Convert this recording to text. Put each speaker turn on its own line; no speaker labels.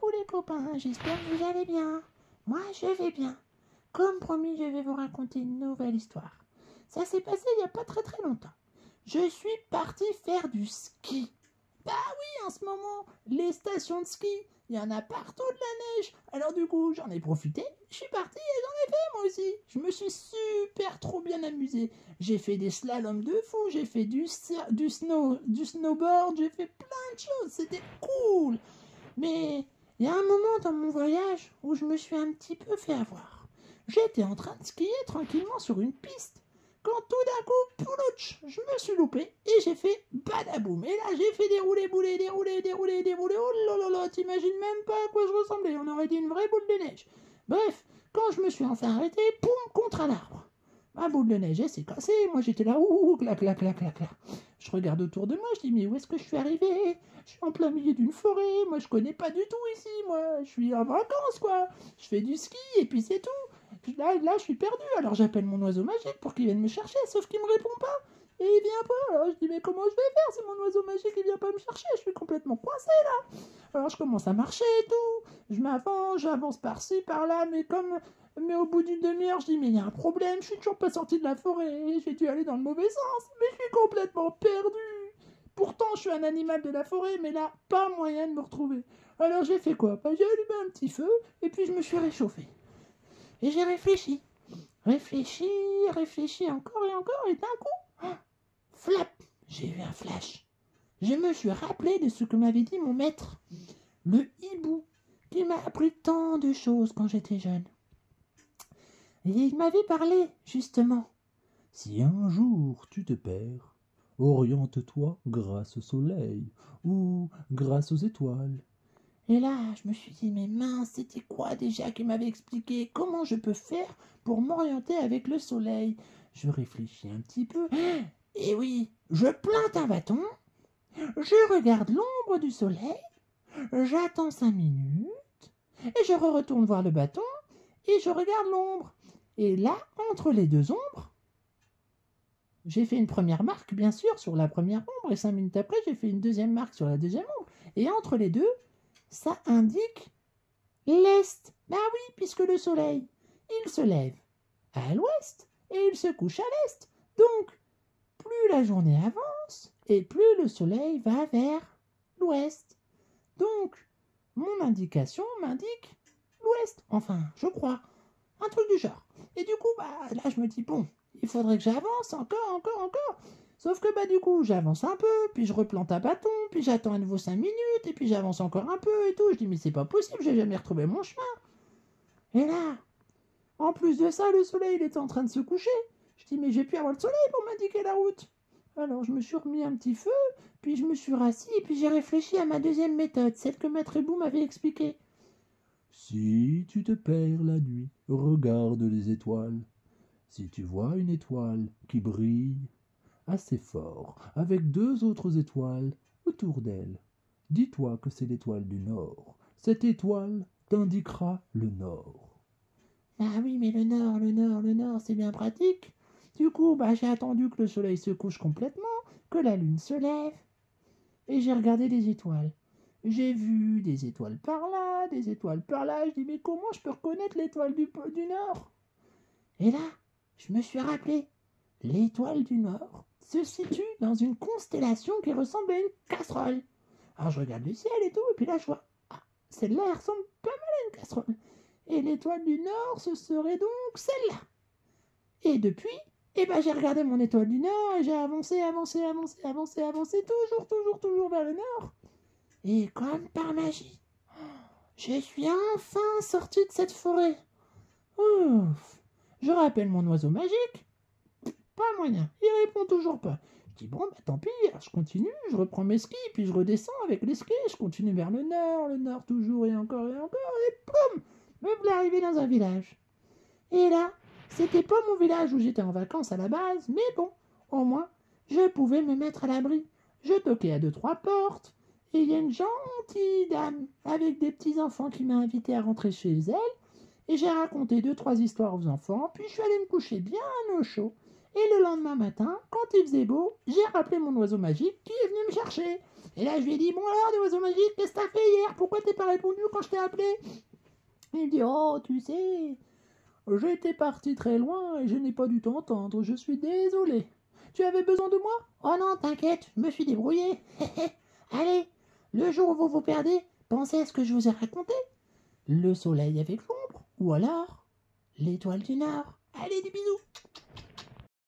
coucou les copains, j'espère que vous allez bien. Moi, je vais bien. Comme promis, je vais vous raconter une nouvelle histoire. Ça s'est passé il n'y a pas très longtemps. Je suis parti faire du ski. Bah oui, en ce moment, les stations de ski, il y en a partout de la neige. Alors du coup, j'en ai profité, je suis parti et j'en ai fait moi aussi. Je me suis super trop bien amusé. J'ai fait des slaloms de fou, j'ai fait du snowboard, j'ai fait plein de choses, c'était cool. Mais il y a un moment dans mon voyage où je me suis un petit peu fait avoir. J'étais en train de skier tranquillement sur une piste. Quand tout d'un coup, poulouch, je me suis loupé et j'ai fait badaboum. Et là, j'ai fait dérouler, bouler, dérouler. Oh là là là, t'imagines même pas à quoi je ressemblais. On aurait dit une vraie boule de neige. Bref, quand je me suis enfin arrêté, poum, contre un arbre. Ma boule de neige, elle s'est cassée. Moi, j'étais là, ouh, clac. Je regarde autour de moi, je dis, mais où est-ce que je suis arrivé? Je suis en plein milieu d'une forêt. Moi, je connais pas du tout ici, moi. Je suis en vacances, quoi. Je fais du ski et puis c'est tout. Là, je suis perdu. Alors, j'appelle mon oiseau magique pour qu'il vienne me chercher, sauf qu'il me répond pas. Et il vient pas. Alors, je dis, mais comment je vais faire si mon oiseau magique, il vient pas me chercher? Je suis complètement coincé, là. Alors, je commence à marcher et tout. Je m'avance, j'avance par-ci, par-là, mais au bout d'une demi-heure, je dis, mais il y a un problème, je suis toujours pas sorti de la forêt, j'ai dû aller dans le mauvais sens, mais je suis complètement perdu. Pourtant, je suis un animal de la forêt, mais là, pas moyen de me retrouver. Alors j'ai fait quoi? J'ai allumé un petit feu, et puis je me suis réchauffé. Et j'ai réfléchi, encore et encore, et d'un coup, flap, j'ai eu un flash. Je me suis rappelé de ce que m'avait dit mon maître, le hibou, qui m'a appris tant de choses quand j'étais jeune. Et il m'avait parlé, justement.
Si un jour tu te perds, oriente-toi grâce au soleil ou grâce aux étoiles.
Et là, je me suis dit, mais mince, c'était quoi déjà qui m'avait expliqué? Comment je peux faire pour m'orienter avec le soleil? Je réfléchis un petit peu. Et oui, je plante un bâton, je regarde l'ombre du soleil, j'attends 5 minutes, et je retourne voir le bâton, et je regarde l'ombre. Et là, entre les deux ombres, j'ai fait une première marque, bien sûr, sur la première ombre, et 5 minutes après, j'ai fait une deuxième marque sur la deuxième ombre. Et entre les deux, ça indique l'est. Ben oui, puisque le soleil, il se lève à l'ouest et il se couche à l'est. Donc, plus la journée avance et plus le soleil va vers l'ouest. Donc, mon indication m'indique l'ouest. Enfin, je crois. Un truc du genre. Et du coup, là, je me dis, bon, il faudrait que j'avance encore. Sauf que du coup, j'avance un peu, puis je replante un bâton, puis j'attends à nouveau 5 minutes, et puis j'avance encore un peu et tout. Je dis, mais c'est pas possible, j'ai jamais retrouvé mon chemin. Et là, en plus de ça, le soleil, il était en train de se coucher. Je dis, mais j'ai pu avoir le soleil pour m'indiquer la route. Alors, je me suis remis un petit feu, puis je me suis rassis, et puis j'ai réfléchi à ma deuxième méthode, celle que Maître Hibou m'avait expliquée.
Si tu te perds la nuit, regarde les étoiles. Si tu vois une étoile qui brille assez fort, avec 2 autres étoiles autour d'elle, dis-toi que c'est l'étoile du Nord. Cette étoile t'indiquera le Nord.
Ah oui, mais le nord, c'est bien pratique. Du coup, j'ai attendu que le soleil se couche complètement, que la lune se lève, et j'ai regardé les étoiles. J'ai vu des étoiles par là, des étoiles par là. Je dis, mais comment je peux reconnaître l'étoile du Nord? Et là, je me suis rappelé, l'étoile du Nord se situe dans une constellation qui ressemble à une casserole. Alors je regarde le ciel et tout, et puis là je vois, celle-là elle ressemble pas mal à une casserole. Et l'étoile du Nord, ce serait donc celle-là. Et depuis, j'ai regardé mon étoile du Nord et j'ai avancé, toujours vers le Nord. Et comme par magie, je suis enfin sorti de cette forêt. Ouf. Je rappelle mon oiseau magique. Pas moyen, il répond toujours pas. Je dis bon, tant pis, alors je continue, je reprends mes skis, puis je redescends avec les skis, je continue vers le nord toujours et encore, et poum, me voilà arrivé dans un village. Et là, c'était pas mon village où j'étais en vacances à la base, mais bon, au moins, je pouvais me mettre à l'abri. Je toquais à 2-3 portes, et il y a une gentille dame avec des petits-enfants qui m'a invité à rentrer chez elle, et j'ai raconté 2-3 histoires aux enfants, puis je suis allé me coucher bien au chaud. Et le lendemain matin, quand il faisait beau, j'ai rappelé mon oiseau magique qui est venu me chercher. Et là, je lui ai dit, bon alors, l'oiseau magique, qu'est-ce que t'as fait hier? Pourquoi t'es pas répondu quand je t'ai appelé? Il me dit, oh, tu sais, j'étais parti très loin et je n'ai pas dû t'entendre, je suis désolé. Tu avais besoin de moi? Oh non, t'inquiète, je me suis débrouillé. Allez, le jour où vous vous perdez, pensez à ce que je vous ai raconté. Le soleil avec l'ombre, ou alors l'étoile du Nord. Allez, des bisous.